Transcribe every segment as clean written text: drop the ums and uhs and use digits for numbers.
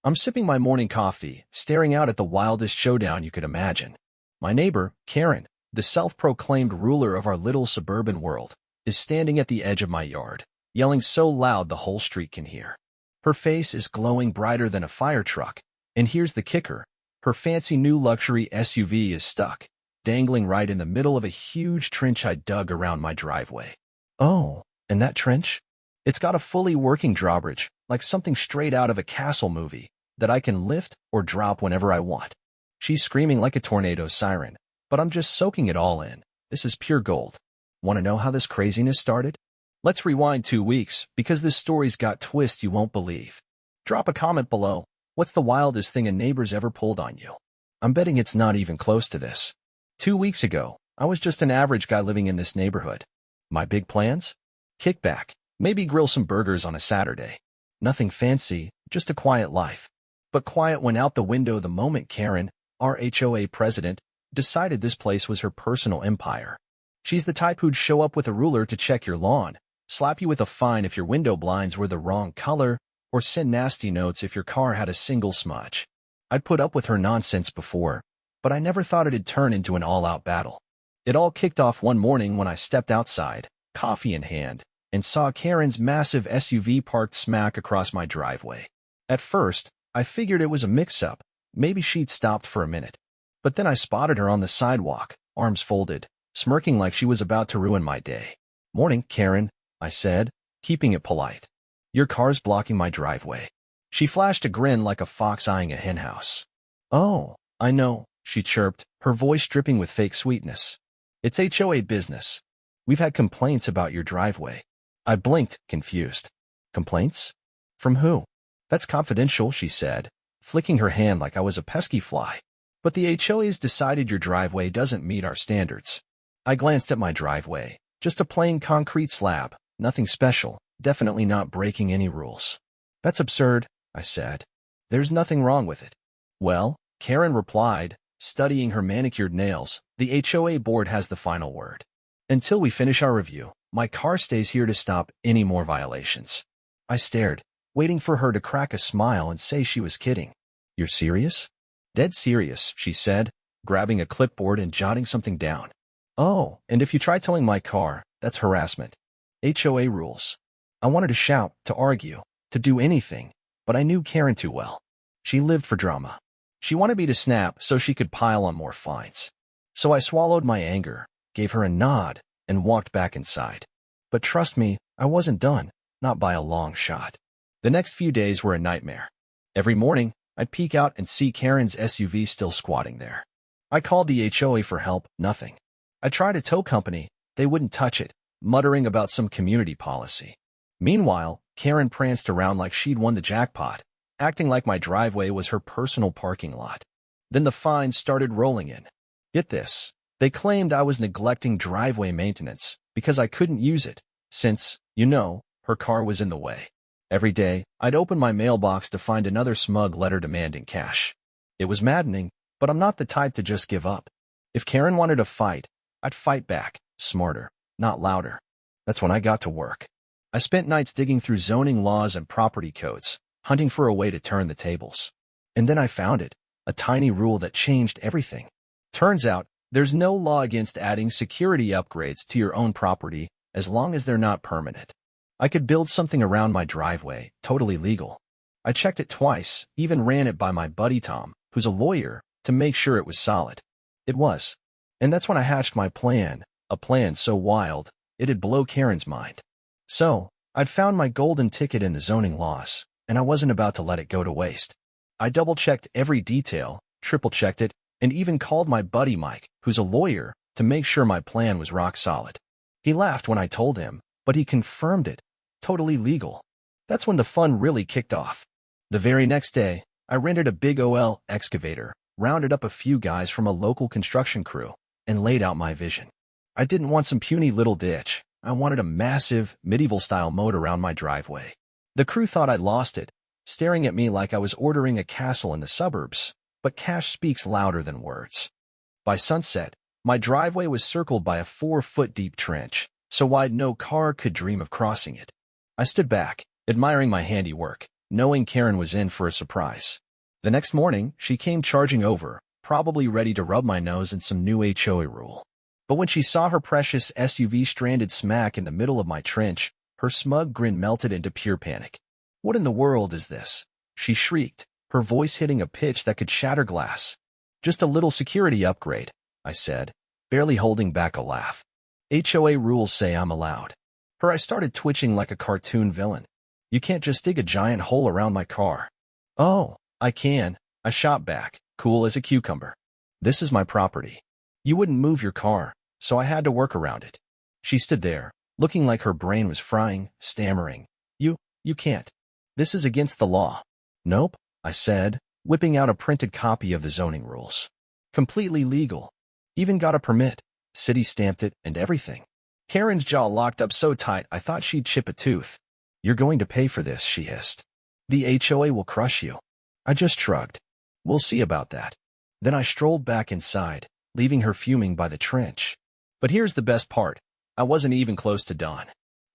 I'm sipping my morning coffee, staring out at the wildest showdown you could imagine. My neighbor, Karen, the self-proclaimed ruler of our little suburban world, is standing at the edge of my yard, yelling so loud the whole street can hear. Her face is glowing brighter than a fire truck, and here's the kicker. Her fancy new luxury SUV is stuck, dangling right in the middle of a huge trench I dug around my driveway. Oh, and that trench? It's got a fully working drawbridge, like something straight out of a castle movie, that I can lift or drop whenever I want. She's screaming like a tornado siren, but I'm just soaking it all in. This is pure gold. Want to know how this craziness started? Let's rewind 2 weeks, because this story's got twists you won't believe. Drop a comment below. What's the wildest thing a neighbor's ever pulled on you? I'm betting it's not even close to this. 2 weeks ago, I was just an average guy living in this neighborhood. My big plans? Kick back, maybe grill some burgers on a Saturday. Nothing fancy, just a quiet life. But quiet went out the window the moment Karen, our HOA president, decided this place was her personal empire. She's the type who'd show up with a ruler to check your lawn, slap you with a fine if your window blinds were the wrong color, or send nasty notes if your car had a single smudge. I'd put up with her nonsense before, but I never thought it'd turn into an all-out battle. It all kicked off one morning when I stepped outside, coffee in hand, and saw Karen's massive SUV parked smack across my driveway. At first, I figured it was a mix-up. Maybe she'd stopped for a minute. But then I spotted her on the sidewalk, arms folded, smirking like she was about to ruin my day. "Morning, Karen," I said, keeping it polite. "Your car's blocking my driveway." She flashed a grin like a fox eyeing a henhouse. "Oh, I know," she chirped, her voice dripping with fake sweetness. "It's HOA business. We've had complaints about your driveway." I blinked, confused. "Complaints? From who?" "That's confidential," she said, flicking her hand like I was a pesky fly. "But the HOA's decided your driveway doesn't meet our standards." I glanced at my driveway. Just a plain concrete slab, nothing special, definitely not breaking any rules. "That's absurd," I said. "There's nothing wrong with it." "Well," Karen replied, studying her manicured nails, "the HOA board has the final word. Until we finish our review, my car stays here to stop any more violations." I stared, waiting for her to crack a smile and say she was kidding. "You're serious?" "Dead serious," she said, grabbing a clipboard and jotting something down. "Oh, and if you try towing my car, that's harassment. HOA rules." I wanted to shout, to argue, to do anything, but I knew Karen too well. She lived for drama. She wanted me to snap so she could pile on more fines. So I swallowed my anger, gave her a nod, and walked back inside. But trust me, I wasn't done, not by a long shot. The next few days were a nightmare. Every morning, I'd peek out and see Karen's SUV still squatting there. I called the HOA for help, nothing. I tried a tow company, they wouldn't touch it, muttering about some community policy. Meanwhile, Karen pranced around like she'd won the jackpot, acting like my driveway was her personal parking lot. Then the fines started rolling in. Get this. They claimed I was neglecting driveway maintenance because I couldn't use it, since, her car was in the way. Every day, I'd open my mailbox to find another smug letter demanding cash. It was maddening, but I'm not the type to just give up. If Karen wanted a fight, I'd fight back, smarter, not louder. That's when I got to work. I spent nights digging through zoning laws and property codes, hunting for a way to turn the tables. And then I found it, a tiny rule that changed everything. Turns out, there's no law against adding security upgrades to your own property as long as they're not permanent. I could build something around my driveway, totally legal. I checked it twice, even ran it by my buddy Tom, who's a lawyer, to make sure it was solid. It was. And that's when I hatched my plan, a plan so wild, it'd blow Karen's mind. So, I'd found my golden ticket in the zoning laws, and I wasn't about to let it go to waste. I double-checked every detail, triple-checked it, and even called my buddy Mike, who's a lawyer, to make sure my plan was rock solid. He laughed when I told him, but he confirmed it. Totally legal. That's when the fun really kicked off. The very next day, I rented a big OL excavator, rounded up a few guys from a local construction crew, and laid out my vision. I didn't want some puny little ditch. I wanted a massive, medieval-style moat around my driveway. The crew thought I'd lost it, staring at me like I was ordering a castle in the suburbs, but cash speaks louder than words. By sunset, my driveway was circled by a 4-foot-deep trench, so wide no car could dream of crossing it. I stood back, admiring my handiwork, knowing Karen was in for a surprise. The next morning, she came charging over, probably ready to rub my nose in some new HOA rule. But when she saw her precious SUV stranded smack in the middle of my trench, her smug grin melted into pure panic. "What in the world is this?" she shrieked, her voice hitting a pitch that could shatter glass. "Just a little security upgrade," I said, barely holding back a laugh. "HOA rules say I'm allowed." I started twitching like a cartoon villain. "You can't just dig a giant hole around my car." "Oh, I can," I shot back, cool as a cucumber. "This is my property. You wouldn't move your car, so I had to work around it." She stood there, looking like her brain was frying, stammering. You can't. This is against the law." "Nope," I said, whipping out a printed copy of the zoning rules. "Completely legal. Even got a permit. City stamped it and everything." Karen's jaw locked up so tight I thought she'd chip a tooth. "You're going to pay for this," she hissed. "The HOA will crush you." I just shrugged. "We'll see about that." Then I strolled back inside, leaving her fuming by the trench. But here's the best part. I wasn't even close to done.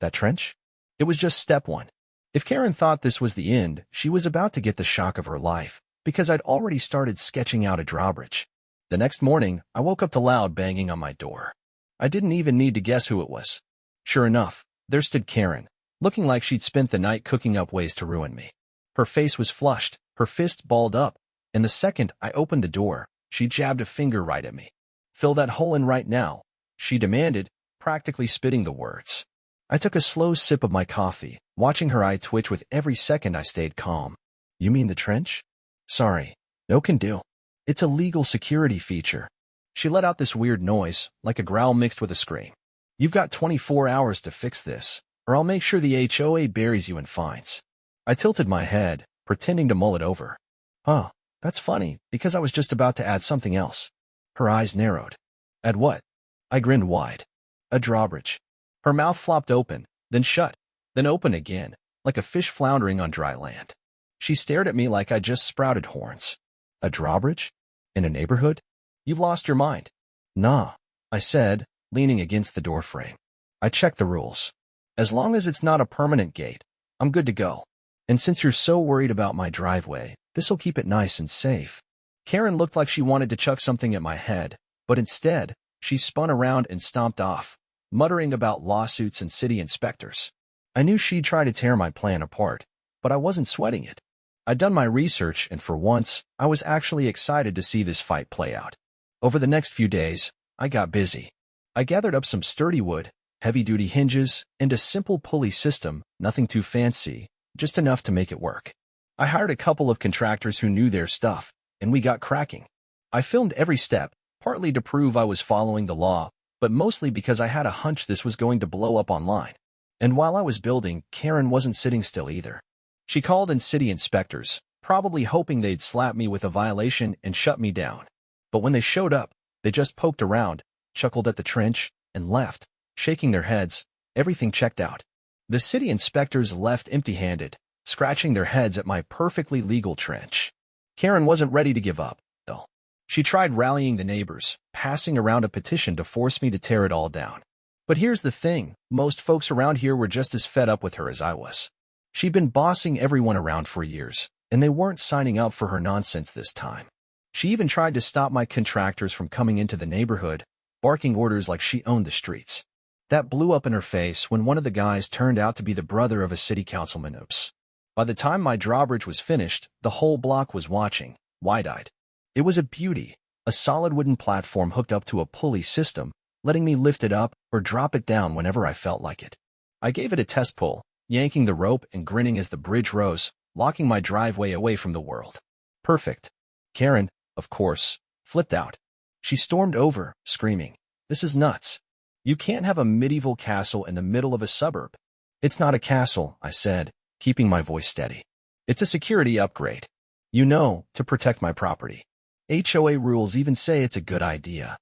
That trench? It was just step one. If Karen thought this was the end, she was about to get the shock of her life, because I'd already started sketching out a drawbridge. The next morning, I woke up to loud banging on my door. I didn't even need to guess who it was. Sure enough, there stood Karen, looking like she'd spent the night cooking up ways to ruin me. Her face was flushed, her fist balled up, and the second I opened the door, she jabbed a finger right at me. "Fill that hole in right now," she demanded, practically spitting the words. I took a slow sip of my coffee, watching her eye twitch with every second I stayed calm. "You mean the trench?" "Sorry, no can do. It's a legal security feature." She let out this weird noise, like a growl mixed with a scream. "You've got 24 hours to fix this, or I'll make sure the HOA buries you in fines." I tilted my head, pretending to mull it over. "Huh, that's funny, because I was just about to add something else." Her eyes narrowed. "Add what?" I grinned wide. "A drawbridge." Her mouth flopped open, then shut, then open again, like a fish floundering on dry land. She stared at me like I'd just sprouted horns. "A drawbridge? In a neighborhood? You've lost your mind." "Nah," I said, leaning against the doorframe. "I checked the rules. As long as it's not a permanent gate, I'm good to go. And since you're so worried about my driveway, this'll keep it nice and safe." Karen looked like she wanted to chuck something at my head, but instead, she spun around and stomped off, muttering about lawsuits and city inspectors. I knew she'd try to tear my plan apart, but I wasn't sweating it. I'd done my research, and for once, I was actually excited to see this fight play out. Over the next few days, I got busy. I gathered up some sturdy wood, heavy-duty hinges, and a simple pulley system, nothing too fancy, just enough to make it work. I hired a couple of contractors who knew their stuff, and we got cracking. I filmed every step, partly to prove I was following the law, but mostly because I had a hunch this was going to blow up online. And while I was building, Karen wasn't sitting still either. She called in city inspectors, probably hoping they'd slap me with a violation and shut me down. But when they showed up, they just poked around, chuckled at the trench, and left, shaking their heads. Everything checked out. The city inspectors left empty-handed, scratching their heads at my perfectly legal trench. Karen wasn't ready to give up, though. She tried rallying the neighbors, passing around a petition to force me to tear it all down. But here's the thing, most folks around here were just as fed up with her as I was. She'd been bossing everyone around for years, and they weren't signing up for her nonsense this time. She even tried to stop my contractors from coming into the neighborhood, barking orders like she owned the streets. That blew up in her face when one of the guys turned out to be the brother of a city councilman. Oops. By the time my drawbridge was finished, the whole block was watching, wide-eyed. It was a beauty, a solid wooden platform hooked up to a pulley system, letting me lift it up or drop it down whenever I felt like it. I gave it a test pull, yanking the rope and grinning as the bridge rose, locking my driveway away from the world. Perfect. Karen, of course, flipped out. She stormed over, screaming, "This is nuts. You can't have a medieval castle in the middle of a suburb." "It's not a castle," I said, keeping my voice steady. "It's a security upgrade. You know, to protect my property. HOA rules even say it's a good idea."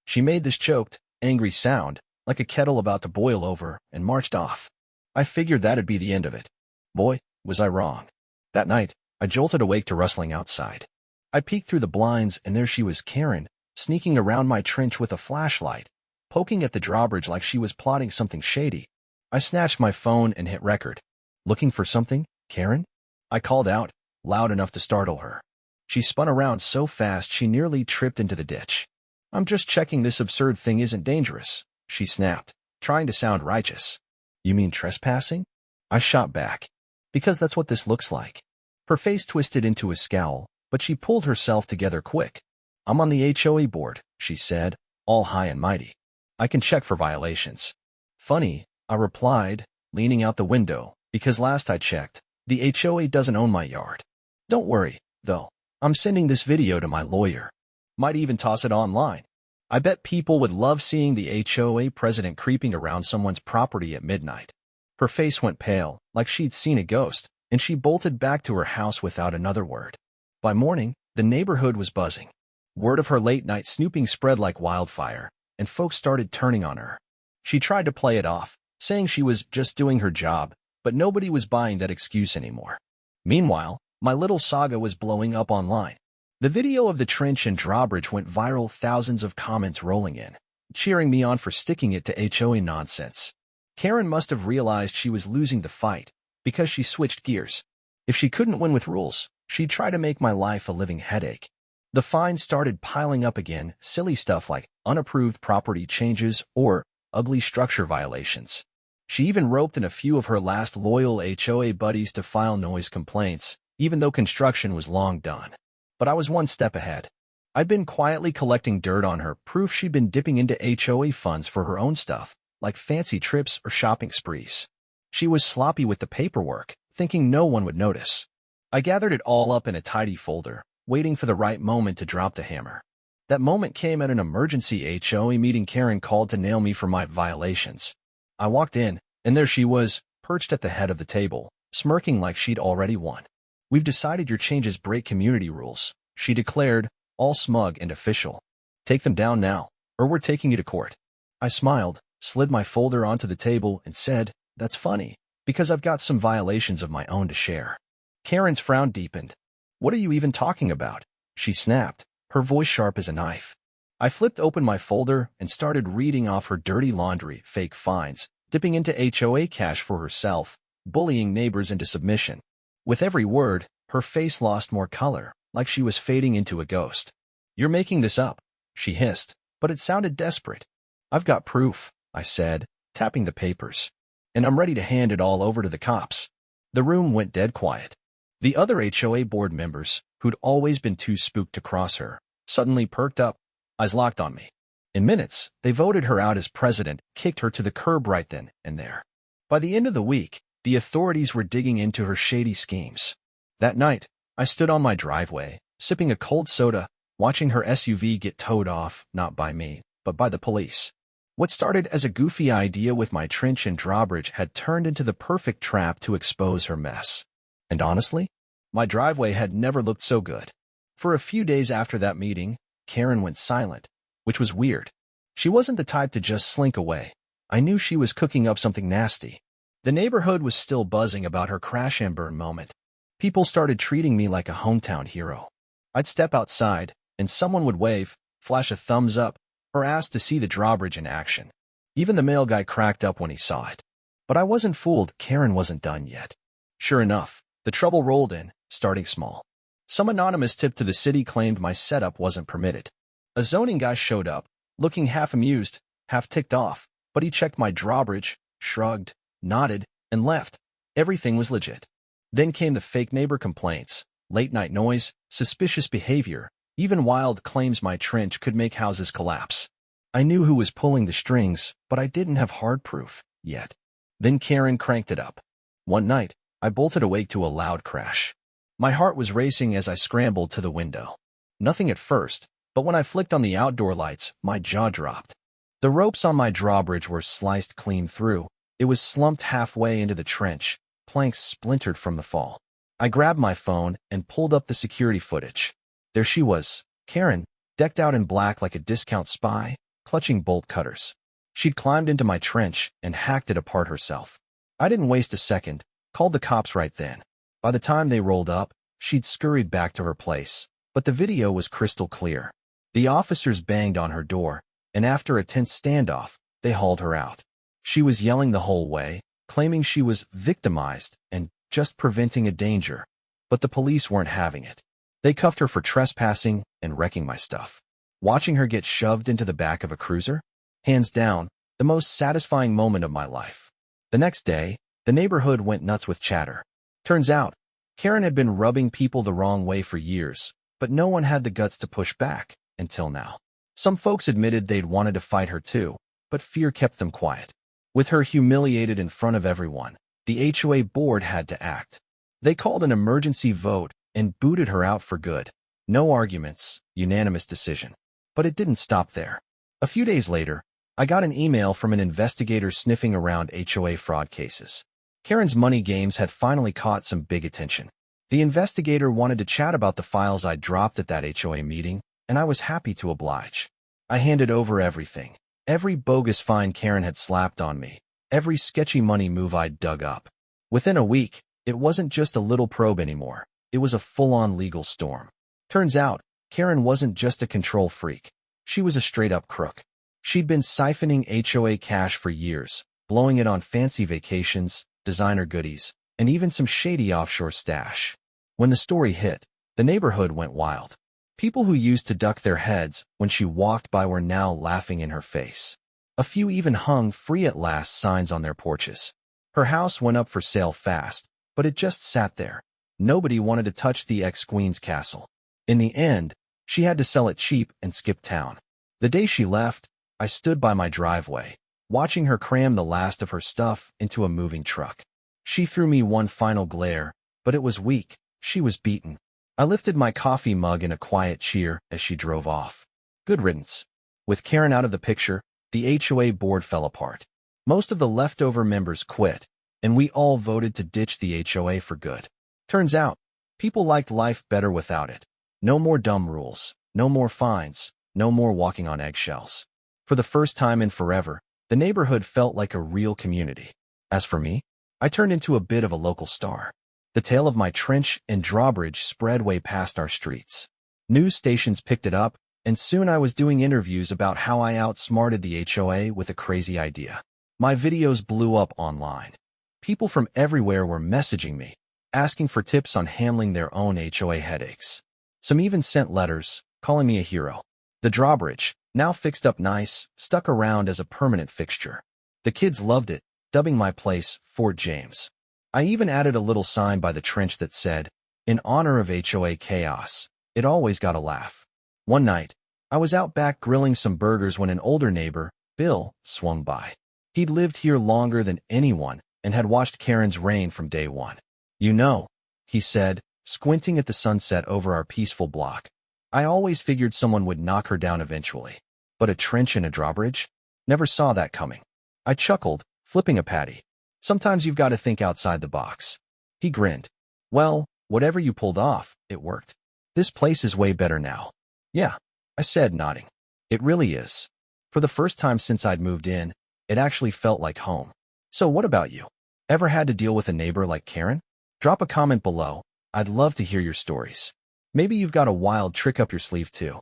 She made this choked, angry sound, like a kettle about to boil over, and marched off. I figured that'd be the end of it. Boy, was I wrong. That night, I jolted awake to rustling outside. I peeked through the blinds, and there she was, Karen, sneaking around my trench with a flashlight, poking at the drawbridge like she was plotting something shady. I snatched my phone and hit record. "Looking for something, Karen?" I called out, loud enough to startle her. She spun around so fast she nearly tripped into the ditch. I'm just checking this absurd thing isn't dangerous, she snapped, trying to sound righteous. You mean trespassing? I shot back. Because that's what this looks like. Her face twisted into a scowl, but she pulled herself together quick. I'm on the HOA board, she said, all high and mighty. I can check for violations. Funny, I replied, leaning out the window, because last I checked, the HOA doesn't own my yard. Don't worry, though. I'm sending this video to my lawyer. Might even toss it online. I bet people would love seeing the HOA president creeping around someone's property at midnight. Her face went pale, like she'd seen a ghost, and she bolted back to her house without another word. By morning, the neighborhood was buzzing. Word of her late-night snooping spread like wildfire, and folks started turning on her. She tried to play it off, saying she was just doing her job, but nobody was buying that excuse anymore. Meanwhile, my little saga was blowing up online. The video of the trench in Drawbridge went viral, thousands of comments rolling in, cheering me on for sticking it to HOA nonsense. Karen must have realized she was losing the fight, because she switched gears. If she couldn't win with rules, she'd try to make my life a living headache. The fines started piling up again, silly stuff like unapproved property changes or ugly structure violations. She even roped in a few of her last loyal HOA buddies to file noise complaints, even though construction was long done. But I was one step ahead. I'd been quietly collecting dirt on her, proof she'd been dipping into HOA funds for her own stuff, like fancy trips or shopping sprees. She was sloppy with the paperwork, thinking no one would notice. I gathered it all up in a tidy folder, waiting for the right moment to drop the hammer. That moment came at an emergency HOA meeting. Karen called to nail me for my violations. I walked in, and there she was, perched at the head of the table, smirking like she'd already won. We've decided your changes break community rules, she declared, all smug and official. Take them down now, or we're taking you to court. I smiled, slid my folder onto the table, and said, that's funny, because I've got some violations of my own to share. Karen's frown deepened. What are you even talking about? She snapped, her voice sharp as a knife. I flipped open my folder and started reading off her dirty laundry, fake fines, dipping into HOA cash for herself, bullying neighbors into submission. With every word, her face lost more color, like she was fading into a ghost. You're making this up, she hissed, but it sounded desperate. I've got proof, I said, tapping the papers. And I'm ready to hand it all over to the cops. The room went dead quiet. The other HOA board members, who'd always been too spooked to cross her, suddenly perked up, eyes locked on me. In minutes, they voted her out as president, kicked her to the curb right then and there. By the end of the week, the authorities were digging into her shady schemes. That night, I stood on my driveway, sipping a cold soda, watching her SUV get towed off, not by me, but by the police. What started as a goofy idea with my trench and drawbridge had turned into the perfect trap to expose her mess. And honestly, my driveway had never looked so good. For a few days after that meeting, Karen went silent, which was weird. She wasn't the type to just slink away. I knew she was cooking up something nasty. The neighborhood was still buzzing about her crash and burn moment. People started treating me like a hometown hero. I'd step outside, and someone would wave, flash a thumbs up, or ask to see the drawbridge in action. Even the mail guy cracked up when he saw it. But I wasn't fooled. Karen wasn't done yet. Sure enough, the trouble rolled in, starting small. Some anonymous tip to the city claimed my setup wasn't permitted. A zoning guy showed up, looking half amused, half ticked off, but he checked my drawbridge, shrugged, nodded, and left. Everything was legit. Then came the fake neighbor complaints, late-night noise, suspicious behavior, even wild claims my trench could make houses collapse. I knew who was pulling the strings, but I didn't have hard proof yet. Then Karen cranked it up. One night, I bolted awake to a loud crash. My heart was racing as I scrambled to the window. Nothing at first, but when I flicked on the outdoor lights, my jaw dropped. The ropes on my drawbridge were sliced clean through. It was slumped halfway into the trench, planks splintered from the fall. I grabbed my phone and pulled up the security footage. There she was, Karen, decked out in black like a discount spy, clutching bolt cutters. She'd climbed into my trench and hacked it apart herself. I didn't waste a second, called the cops right then. By the time they rolled up, she'd scurried back to her place, but the video was crystal clear. The officers banged on her door, and after a tense standoff, they hauled her out. She was yelling the whole way, claiming she was victimized and just preventing a danger, But the police weren't having it. They cuffed her for trespassing and wrecking my stuff. Watching her get shoved into the back of a cruiser? Hands down, the most satisfying moment of my life. The next day, the neighborhood went nuts with chatter. Turns out, Karen had been rubbing people the wrong way for years, but no one had the guts to push back, until now. Some folks admitted they'd wanted to fight her too, but fear kept them quiet. With her humiliated in front of everyone, the HOA board had to act. They called an emergency vote and booted her out for good. No arguments, unanimous decision. But it didn't stop there. A few days later, I got an email from an investigator sniffing around HOA fraud cases. Karen's money games had finally caught some big attention. The investigator wanted to chat about the files I dropped at that HOA meeting, and I was happy to oblige. I handed over everything. Every bogus fine Karen had slapped on me. Every sketchy money move I'd dug up. Within a week, it wasn't just a little probe anymore. It was a full-on legal storm. Turns out, Karen wasn't just a control freak. She was a straight-up crook. She'd been siphoning HOA cash for years, blowing it on fancy vacations, designer goodies, and even some shady offshore stash. When the story hit, the neighborhood went wild. People who used to duck their heads when she walked by were now laughing in her face. A few even hung "free at last" signs on their porches. Her house went up for sale fast, but it just sat there. Nobody wanted to touch the ex-queen's castle. In the end, she had to sell it cheap and skip town. The day she left, I stood by my driveway, watching her cram the last of her stuff into a moving truck. She threw me one final glare, but it was weak. She was beaten. I lifted my coffee mug in a quiet cheer as she drove off. Good riddance. With Karen out of the picture, the HOA board fell apart. Most of the leftover members quit, and we all voted to ditch the HOA for good. Turns out, people liked life better without it. No more dumb rules, no more fines, no more walking on eggshells. For the first time in forever, the neighborhood felt like a real community. As for me, I turned into a bit of a local star. The tale of my trench and drawbridge spread way past our streets. News stations picked it up, and soon I was doing interviews about how I outsmarted the HOA with a crazy idea. My videos blew up online. People from everywhere were messaging me, asking for tips on handling their own HOA headaches. Some even sent letters, calling me a hero. The drawbridge, now fixed up nice, stuck around as a permanent fixture. The kids loved it, dubbing my place Fort James. I even added a little sign by the trench that said, "In honor of HOA chaos." It always got a laugh. One night, I was out back grilling some burgers when an older neighbor, Bill, swung by. He'd lived here longer than anyone and had watched Karen's reign from day one. "You know," he said, squinting at the sunset over our peaceful block, "I always figured someone would knock her down eventually. But a trench and a drawbridge? Never saw that coming." I chuckled, flipping a patty. "Sometimes you've got to think outside the box." He grinned. "Well, whatever you pulled off, it worked. This place is way better now." "Yeah," I said, nodding. "It really is. For the first time since I'd moved in, it actually felt like home." So what about you? Ever had to deal with a neighbor like Karen? Drop a comment below. I'd love to hear your stories. Maybe you've got a wild trick up your sleeve too.